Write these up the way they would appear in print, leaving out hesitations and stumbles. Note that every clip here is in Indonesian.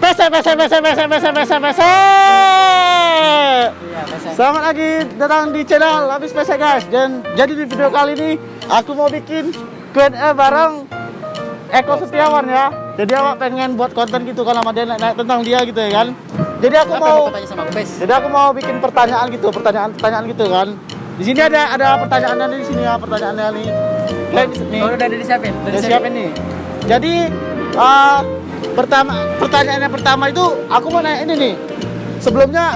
PC. Selamat lagi datang di channel Habis PC guys. Dan jadi di video kali ini aku mau bikin Q&A bareng Eko Setiawan ya. Jadi awak pengen buat konten gitu kan sama dia naik tentang dia gitu ya kan. Jadi aku mau bikin pertanyaan gitu gitu kan. Di sini ada pertanyaannya di sini ya, pertanyaannya nih. Nih. Oh, udah disiapin. Udah siapin nih. Jadi pertanyaannya pertama itu aku mau nanya ini nih. Sebelumnya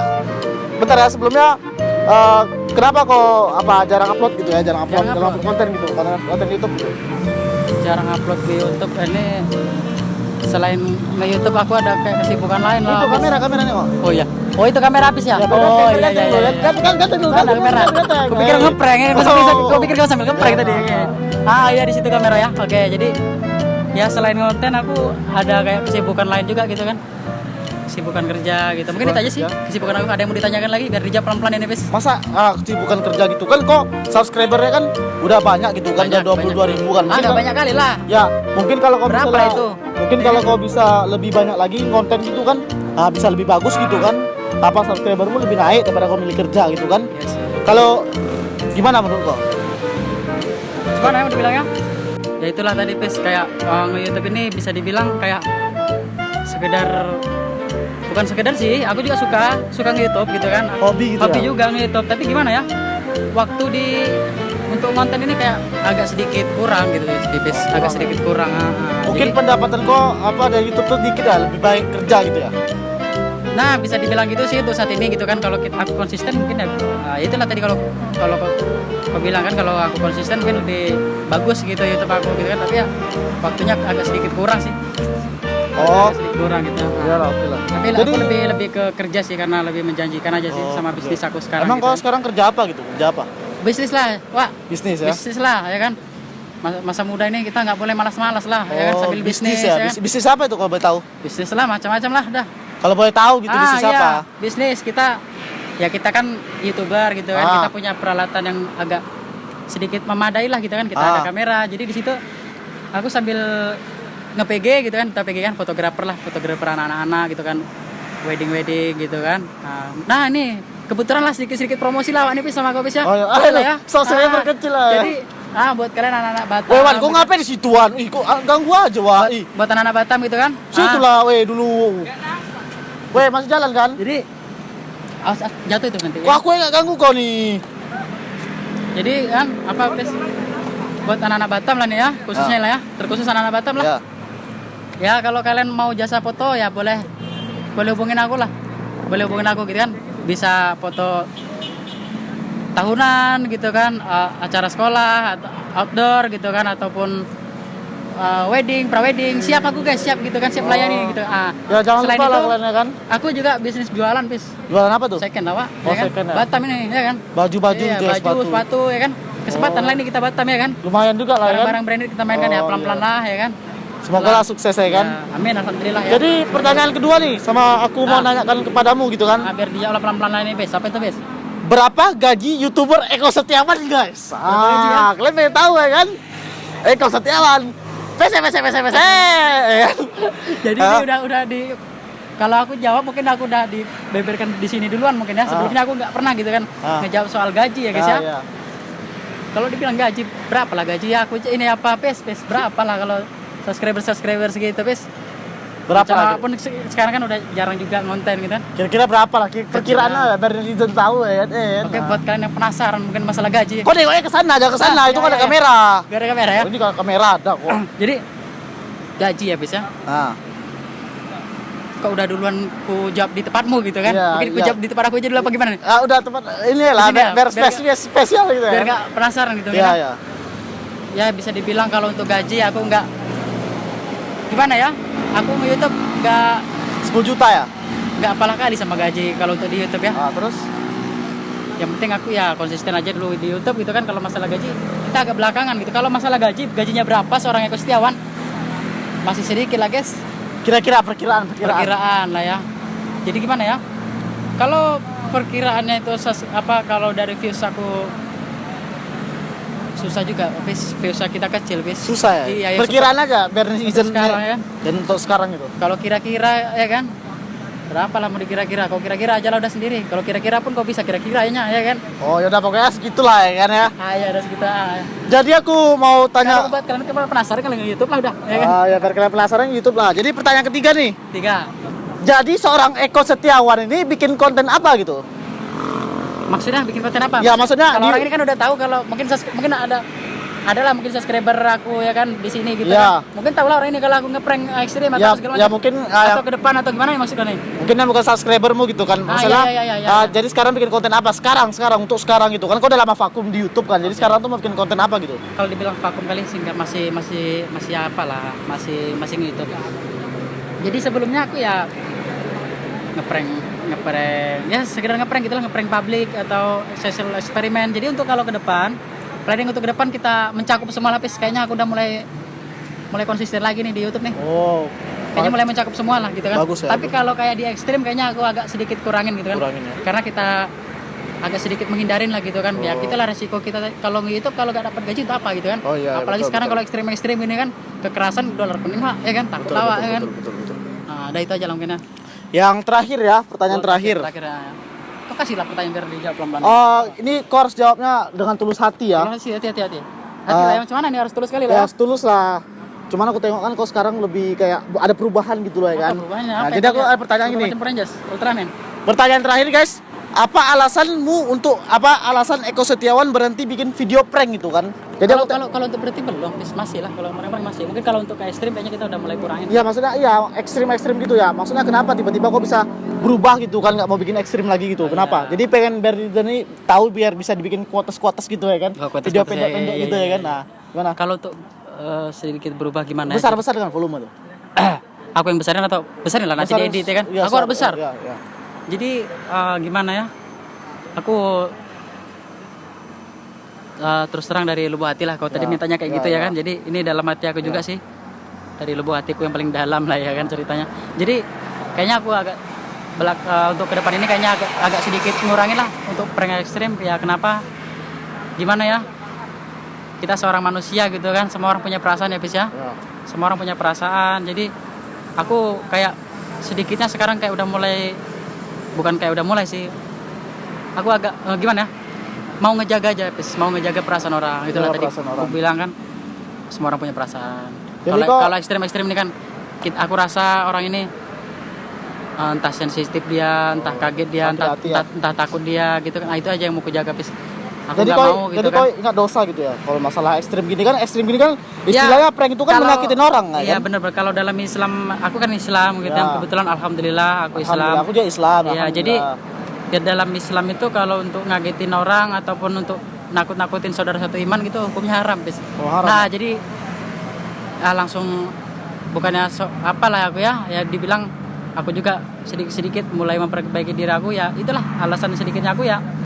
kenapa kok jarang upload gitu ya, jarang upload konten gitu, konten YouTube gitu. Jarang upload di YouTube ini selain nge-YouTube aku ada kayak kesibukan lain lah. Itu kameranya kok. Oh iya. Oh itu kamera habis ya? Oh iya. Kan dulu kamera. Aku pikir ngeprank ya, aku pikir kau sambil ngeprank tadi. Ah iya di situ kamera ya. Oke, jadi ya selain konten aku ada kayak kesibukan lain juga gitu kan. Kesibukan kerja gitu. Mungkin itu aja sih. Kesibukan aku. Ada yang mau ditanyakan lagi biar dijawab pelan-pelan ini, Bis. Masa kesibukan kerja gitu kan kok subscribernya kan udah banyak gitu kan, udah 22.000 kan. Agak banyak kali lah. Ya, mungkin kalau kau berapa bisa itu? Mungkin kalau kau bisa lebih banyak lagi konten gitu kan, bisa lebih bagus gitu kan. Subscribermu lebih naik daripada kau milih kerja gitu kan. Yes. Kalau gimana menurut kau? Gimana yang mau dibilangnya? Ya itulah tadi, Bis, kayak nge-YouTube ini bisa dibilang kayak bukan sekedar sih, aku juga suka nge-YouTube gitu kan. Hobi gitu. Hobi juga nge-YouTube, tapi gimana ya? Waktu untuk konten ini kayak agak sedikit kurang gitu, Bis. Agak sedikit kurang. Mungkin Jadi, pendapatan kau dari YouTube tuh dikit ya, lebih baik kerja gitu ya. nah, bisa dibilang gitu sih untuk saat ini gitu kan. Kalau aku konsisten mungkin ya itulah tadi kalau kau bilang kan kalau aku konsisten mungkin lebih bagus gitu YouTube aku gitu kan, tapi ya waktunya agak sedikit kurang sih. Sedikit kurang gitu. Ya lah, oke lah. Tapi Jadi, aku lebih ke kerja sih karena lebih menjanjikan aja sih sama bisnis aku sekarang. Emang gitu. kau sekarang kerja apa gitu? Kerja apa? Bisnis lah, Wak. Bisnis ya? Bisnis lah, ya kan. Masa muda ini kita nggak boleh malas-malas lah, ya kan, sambil bisnis ya. Kan? Bisnis apa itu kalau boleh tahu? Bisnis lah, macam-macam lah, dah. Kalau boleh tahu gitu bisnis iya. apa? Bisnis kita kan YouTuber gitu kan. Kita punya peralatan yang agak sedikit memadai lah gitu kan. Kita ada kamera. Jadi di situ aku sambil nge-PG gitu kan. Kita PG kan fotografer anak-anak gitu kan. Wedding gitu kan. Nah, ini kebetulan lah sedikit promosi lah Wak, nih, Bis, sama kau, Bis, ya. Oh iya, ya. subscriber kecil lah. Jadi buat kalian anak-anak Batam. Wan, kok ngapain di situan? Ih, kok ganggu aja, Wah. Buat anak-anak Batam gitu kan. Situlah, dulu. Masih jalan kan? Jadi jatuh itu nanti. Kok aku nggak ganggu kau nih? Jadi kan Bis, buat anak-anak Batam lah nih ya, khususnya lah ya, terkhusus anak-anak Batam lah. Ya kalau kalian mau jasa foto ya boleh hubungin aku lah. Boleh hubungin aku gitu kan. Bisa foto tahunan gitu kan, acara sekolah, outdoor gitu kan, ataupun wedding, pra-wedding, siap aku guys, siap gitu kan, siap layani gitu. Ya jangan selain lupa lah itu, kalian ya kan. aku juga bisnis jualan, Bis. Jualan apa tuh? Second lah, Pak. Oh, Ya kan? second ya. Batam ini, ya kan? Baju-baju Iya, gitu ya, baju, sepatu, ya kan? Kesempatan lain nih kita Batam ya kan? Lumayan juga lah ya kan. Barang-barang branded kita mainkan ya, pelan-pelan lah ya kan? Semoga lah sukses ya kan. Ya, amin, alhamdulillah ya. Jadi pertanyaan kedua nih sama aku mau nanyakan kepadamu gitu kan. Biar dijawab pelan-pelan lah ini, Bis. Apa itu, Bis? Berapa gaji YouTuber Eko Setiawan guys? Kalian pengen tahu ya kan? Eko Setiawan. PC. Ya kan? Jadi ini udah di kalau aku jawab mungkin aku udah dibeberkan di sini duluan mungkin ya. Sebelumnya aku nggak pernah gitu kan ngejawab soal gaji ya guys ya. Iya. Kalau dibilang gaji berapa lah gaji ya aku ini apa Pes berapa lah kalau subscriber segitu Pes. Berapa lah? Pun sekarang kan udah jarang juga ngonten gitu kan. Kira-kira berapa lah? Perkiraan lah biar netizen tahu ya. Oke, buat kalian yang penasaran mungkin masalah gaji. Kok nengoknya ke sana, aja ke sana. Itu kan ada kamera. Gak ada kamera ya? Oh, ini kalau kamera ada kok. Jadi gaji ya, Pes ya. Kok udah duluan ku jawab di tempatmu gitu kan? Mungkin ku jawab di tempat aku aja dulu apa gimana nih? Udah tempat ini lah biar spesial gitu ya. Biar enggak penasaran gitu kan. Iya. Ya bisa dibilang kalau untuk gaji aku enggak gimana ya? Aku nge-YouTube enggak 10 juta ya? Enggak apalah kali sama gaji kalau untuk di YouTube ya. Terus yang penting aku ya konsisten aja dulu di YouTube gitu kan. Kalau masalah gaji kita agak belakangan gitu. Kalau masalah gajinya berapa seorang Eko Setiawan? Masih sedikit lah, guys. Kira-kira perkiraan lah ya. Jadi gimana ya? Kalau perkiraannya itu kalau dari views aku susah juga, views kita kecil, susah ya? Iya, perkiraan aja biar izin sekarang ya. Dan untuk sekarang itu. Kalau kira-kira ya kan, Berapa lah mau dikira-kira? Kau kira-kira aja lah udah sendiri. Kalau kira-kira pun kau bisa kira-kiranya ya kan? Oh ya udah pokoknya segitulah ya kan ya. Ya udah segitu. Jadi aku mau tanya. Kalau buat kalian penasaran kan nge YouTube lah udah ya kan? Ya biar kalian penasaran YouTube lah. Jadi pertanyaan ketiga nih. 3. Jadi seorang Eko Setiawan ini bikin konten apa gitu? Maksudnya bikin konten apa? Ya maksudnya kalau orang ini kan udah tahu kalau mungkin adalah mungkin subscriber aku ya kan di sini gitu Ya. kan. Mungkin tahu lah orang ini kalau aku ngeprank ekstrim atau ya, segala ya macam. mungkin Atau ke depan atau gimana ya maksudnya nih? mungkin yang bukan subscribermu gitu kan. Masalah iya. jadi sekarang bikin konten apa? Sekarang untuk sekarang gitu kan. Kau udah lama vakum di YouTube kan. Jadi sekarang tuh mau bikin konten apa gitu? Kalau dibilang vakum kali sih enggak, masih apa lah, masih nge-YouTube. Jadi sebelumnya aku ya ngeprank ya sekedar ngeprank gitu lah, ngeprank publik atau social eksperimen. Jadi untuk kalau ke depan planning untuk ke depan kita mencakup semua lapis. Kayaknya aku udah mulai konsisten lagi nih di YouTube nih. Oh. Kayaknya mulai mencakup semua lah gitu kan. Bagus ya, Tapi kalau kayak di ekstrim kayaknya aku agak sedikit kurangin gitu kan. Kurangin ya. Karena kita agak sedikit menghindarin lah gitu kan. Ya kita lah resiko kita kalau nge-YouTube kalau nggak dapat gaji itu apa gitu kan. Oh, iya, Apalagi betul, sekarang betul. kalau ekstrim ini kan kekerasan dolar kuning lah ya kan, takut lawa ya kan. Betul. Nah, ada itu aja lah mungkin ya. Yang terakhir ya, pertanyaan terakhir. Ya. Kau kasih lah pertanyaan biar dijawab pelan-pelan. Oh, ini kau harus jawabnya dengan tulus hati ya. Terima kasih, hati-hati. Hati lah, yang mana nih harus tulus kali Ya, lah. tulus lah. Cuman aku tengok kan kau sekarang lebih kayak ada perubahan gitu loh ya kan. Perubahannya Nah, apa? jadi aku ada pertanyaan gini. Macam Rangers, Ultraman. Pertanyaan terakhir guys, alasan Eko Setiawan berhenti bikin video prank gitu kan? Jadi Kalau untuk berarti belum, masih lah. Kalau mereka masih. Mungkin kalau untuk kayak ekstrim kayaknya kita udah mulai kurangin. ya maksudnya iya ekstrim gitu ya. Maksudnya kenapa tiba-tiba kok bisa berubah gitu kan, nggak mau bikin ekstrim lagi gitu? Kenapa? Iya. Jadi pengen biar ini tahu biar bisa dibikin kuotas gitu ya kan? Oh, kuotas, Video kuotas, pendek-pendek iya, gitu iya, ya kan? iya. Nah, gimana? Kalau untuk sedikit berubah gimana? Besar dengan volume tuh. Aku yang besarin atau besarin lah nanti Besar, diedit ya kan? iya, Aku harus besar. Iya. Jadi gimana ya? Aku terus terang dari lubuk hati lah. Kau tadi mintanya kayak gitu ya kan? Jadi ini dalam hati aku juga sih. Dari lubuk hatiku yang paling dalam lah ya kan ceritanya. Jadi kayaknya aku agak untuk ke depan ini kayaknya agak sedikit ngurangin lah untuk prank ekstrim. Ya kenapa? Gimana ya? Kita seorang manusia gitu kan, semua orang punya perasaan ya Pis ya. Semua orang punya perasaan. Jadi aku kayak sedikitnya sekarang kayak udah mulai, bukan kayak udah mulai sih, aku agak gimana ya, mau ngejaga aja Pis, mau ngejaga perasaan orang. Itulah tadi aku bilang kan, semua orang punya perasaan. Kalau ekstrim ini kan aku rasa orang ini entah sensitif dia, entah kaget dia, entah takut dia gitu kan. Nah, itu aja yang mau kujaga Pis. Aku jadi mau gitu kau kan. ingat dosa gitu ya kalau masalah ekstrim gini kan istilahnya prank itu kan menyakitin orang kan. Iya benar. Kalau dalam Islam, aku kan Islam gitu ya. Kebetulan alhamdulillah aku Islam. Aku juga Islam. Iya, jadi ya dalam Islam itu kalau untuk ngagetin orang ataupun untuk nakut-nakutin saudara satu iman gitu hukumnya haram, Bis. Haram. Nah, jadi langsung bukannya apalah aku ya dibilang aku juga sedikit-sedikit mulai memperbaiki diri aku ya. Itulah alasan sedikitnya aku ya